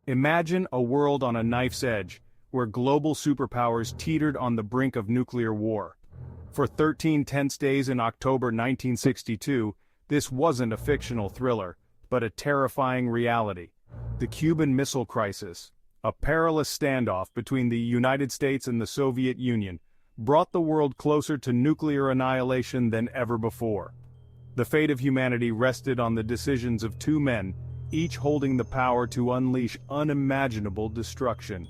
Imagine a world on a knife's edge, where global superpowers teetered on the brink of nuclear war. For 13 tense days in October 1962, this wasn't a fictional thriller, but a terrifying reality. The Cuban Missile Crisis, a perilous standoff between the United States and the Soviet Union, brought the world closer to nuclear annihilation than ever before. The fate of humanity rested on the decisions of two men, each holding the power to unleash unimaginable destruction.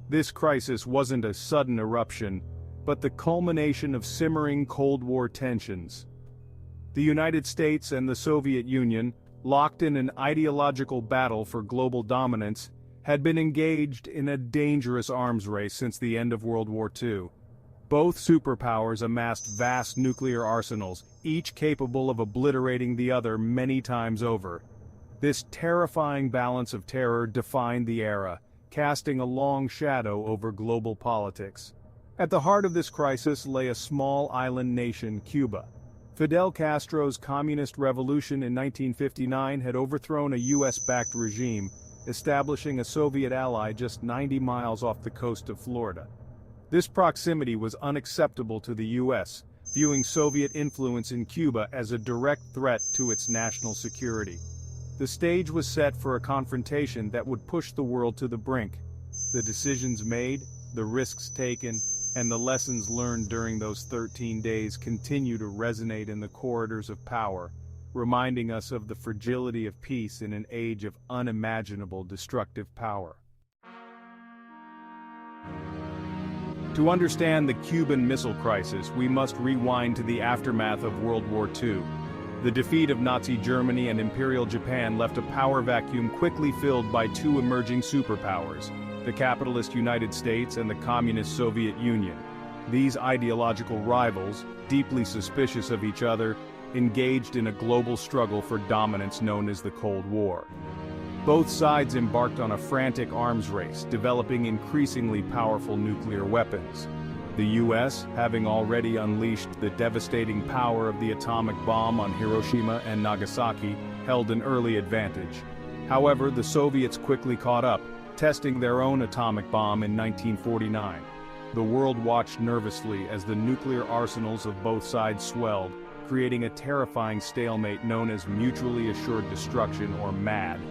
This crisis wasn't a sudden eruption, but the culmination of simmering Cold War tensions. The United States and the Soviet Union, locked in an ideological battle for global dominance, had been engaged in a dangerous arms race since the end of World War II. Both superpowers amassed vast nuclear arsenals, each capable of obliterating the other many times over. This terrifying balance of terror defined the era, casting a long shadow over global politics. At the heart of this crisis lay a small island nation, Cuba. Fidel Castro's communist revolution in 1959 had overthrown a US-backed regime, establishing a Soviet ally just 90 miles off the coast of Florida. This proximity was unacceptable to the US, viewing Soviet influence in Cuba as a direct threat to its national security. The stage was set for a confrontation that would push the world to the brink. The decisions made, the risks taken, and the lessons learned during those 13 days continue to resonate in the corridors of power, reminding us of the fragility of peace in an age of unimaginable destructive power. To understand the Cuban Missile Crisis, we must rewind to the aftermath of World War II. The defeat of Nazi Germany and Imperial Japan left a power vacuum quickly filled by two emerging superpowers, the capitalist United States and the communist Soviet Union. These ideological rivals, deeply suspicious of each other, engaged in a global struggle for dominance known as the Cold War. Both sides embarked on a frantic arms race, developing increasingly powerful nuclear weapons. The US, having already unleashed the devastating power of the atomic bomb on Hiroshima and Nagasaki, held an early advantage. However, the Soviets quickly caught up, testing their own atomic bomb in 1949. The world watched nervously as the nuclear arsenals of both sides swelled, creating a terrifying stalemate known as mutually assured destruction, or MAD.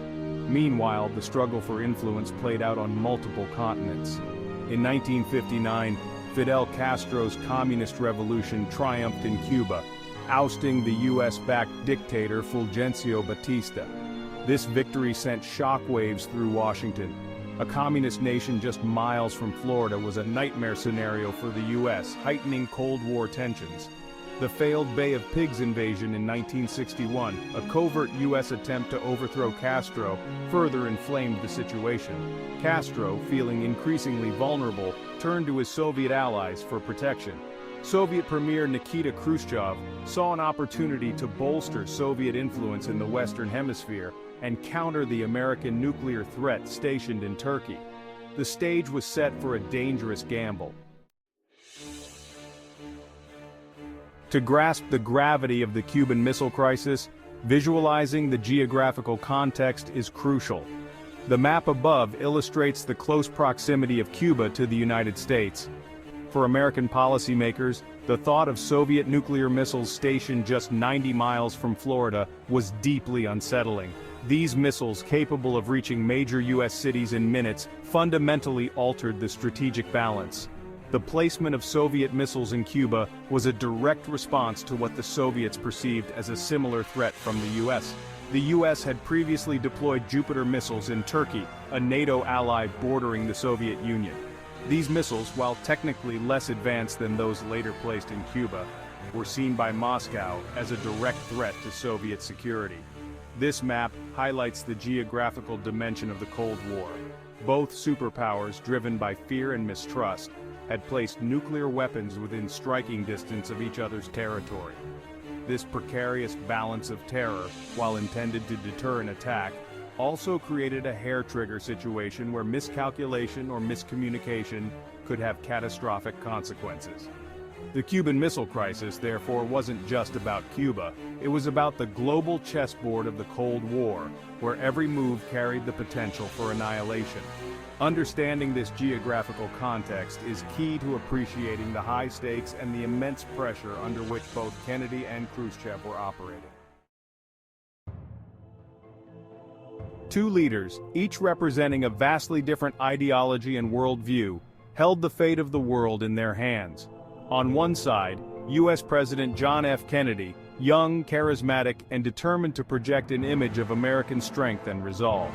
Meanwhile, the struggle for influence played out on multiple continents. In 1959, Fidel Castro's communist revolution triumphed in Cuba, ousting the US-backed dictator Fulgencio Batista. This victory sent shockwaves through Washington. A communist nation just miles from Florida was a nightmare scenario for the US, heightening Cold War tensions. The failed Bay of Pigs invasion in 1961, a covert US attempt to overthrow Castro, further inflamed the situation. Castro, feeling increasingly vulnerable, turned to his Soviet allies for protection. Soviet Premier Nikita Khrushchev saw an opportunity to bolster Soviet influence in the Western Hemisphere and counter the American nuclear threat stationed in Turkey. The stage was set for a dangerous gamble. To grasp the gravity of the Cuban Missile Crisis, visualizing the geographical context is crucial. The map above illustrates the close proximity of Cuba to the United States. For American policymakers, the thought of Soviet nuclear missiles stationed just 90 miles from Florida was deeply unsettling. These missiles, capable of reaching major US cities in minutes, fundamentally altered the strategic balance. The placement of Soviet missiles in Cuba was a direct response to what the Soviets perceived as a similar threat from the US. The US had previously deployed Jupiter missiles in Turkey, a NATO ally bordering the Soviet Union. These missiles, while technically less advanced than those later placed in Cuba, were seen by Moscow as a direct threat to Soviet security. This map highlights the geographical dimension of the Cold War. Both superpowers, driven by fear and mistrust, had placed nuclear weapons within striking distance of each other's territory. This precarious balance of terror, while intended to deter an attack, also created a hair-trigger situation where miscalculation or miscommunication could have catastrophic consequences. The Cuban Missile Crisis, therefore, wasn't just about Cuba. It was about the global chessboard of the Cold War, where every move carried the potential for annihilation. Understanding this geographical context is key to appreciating the high stakes and the immense pressure under which both Kennedy and Khrushchev were operating. Two leaders, each representing a vastly different ideology and worldview, held the fate of the world in their hands. On one side, U.S. President John F. Kennedy, young, charismatic, and determined to project an image of American strength and resolve.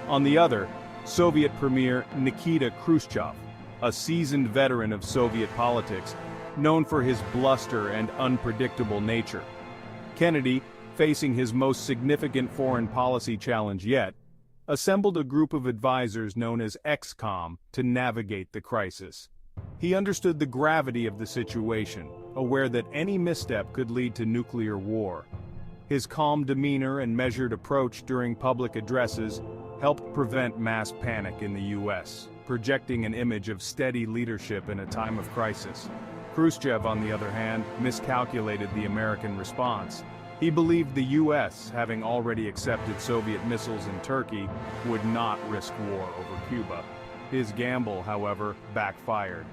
On the other, Soviet Premier Nikita Khrushchev, a seasoned veteran of Soviet politics, known for his bluster and unpredictable nature. Kennedy, facing his most significant foreign policy challenge yet, assembled a group of advisors known as XCOM to navigate the crisis. He understood the gravity of the situation, aware that any misstep could lead to nuclear war. His calm demeanor and measured approach during public addresses helped prevent mass panic in the U.S., projecting an image of steady leadership in a time of crisis. Khrushchev, on the other hand, miscalculated the American response. He believed the U.S., having already accepted Soviet missiles in Turkey, would not risk war over Cuba. His gamble, however, backfired.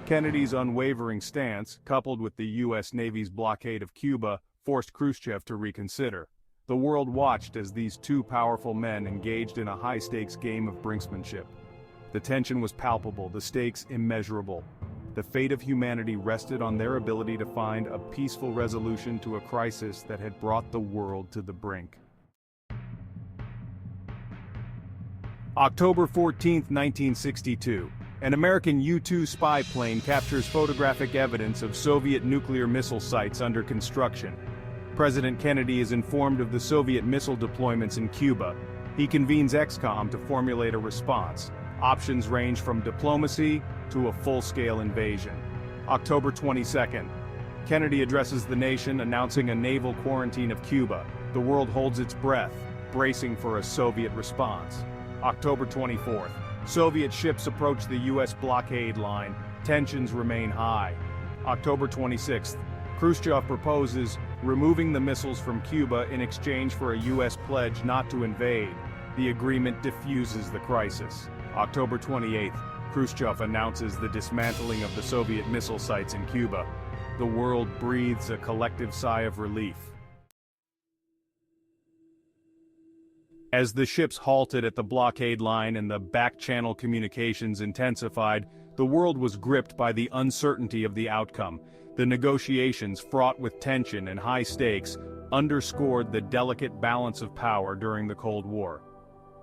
Kennedy's unwavering stance, coupled with the U.S. Navy's blockade of Cuba, forced Khrushchev to reconsider. The world watched as these two powerful men engaged in a high-stakes game of brinksmanship. The tension was palpable, the stakes immeasurable. The fate of humanity rested on their ability to find a peaceful resolution to a crisis that had brought the world to the brink. October 14, 1962. An American U-2 spy plane captures photographic evidence of Soviet nuclear missile sites under construction. President Kennedy is informed of the Soviet missile deployments in Cuba. He convenes XCOM to formulate a response. Options range from diplomacy to a full-scale invasion. October 22nd. Kennedy addresses the nation announcing a naval quarantine of Cuba. The world holds its breath, bracing for a Soviet response. October 24th. Soviet ships approach the U.S. blockade line. Tensions remain high. October 26th. Khrushchev proposes removing the missiles from Cuba in exchange for a U.S. pledge not to invade. The agreement diffuses the crisis. October 28th. Khrushchev announces the dismantling of the Soviet missile sites in Cuba. The world breathes a collective sigh of relief. As the ships halted at the blockade line and the back-channel communications intensified, the world was gripped by the uncertainty of the outcome. The negotiations, fraught with tension and high stakes, underscored the delicate balance of power during the Cold War.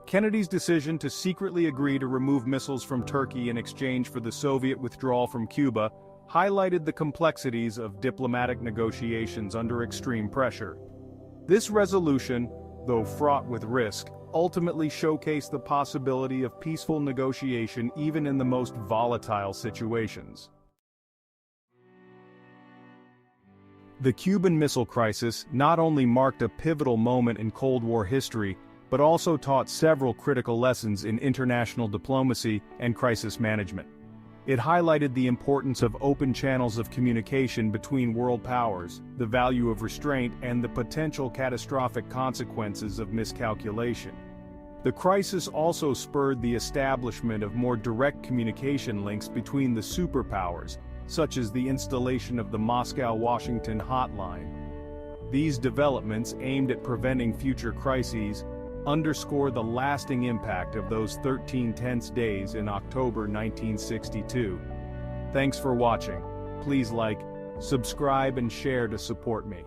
Kennedy's decision to secretly agree to remove missiles from Turkey in exchange for the Soviet withdrawal from Cuba highlighted the complexities of diplomatic negotiations under extreme pressure. This resolution, though fraught with risk, ultimately showcased the possibility of peaceful negotiation even in the most volatile situations. The Cuban Missile Crisis not only marked a pivotal moment in Cold War history, but also taught several critical lessons in international diplomacy and crisis management. It highlighted the importance of open channels of communication between world powers, the value of restraint, and the potential catastrophic consequences of miscalculation. The crisis also spurred the establishment of more direct communication links between the superpowers, such as the installation of the Moscow-Washington hotline. These developments, aimed at preventing future crises, underscore the lasting impact of those 13 tense days in October 1962. Thanks for watching. Please like, subscribe, and share to support me.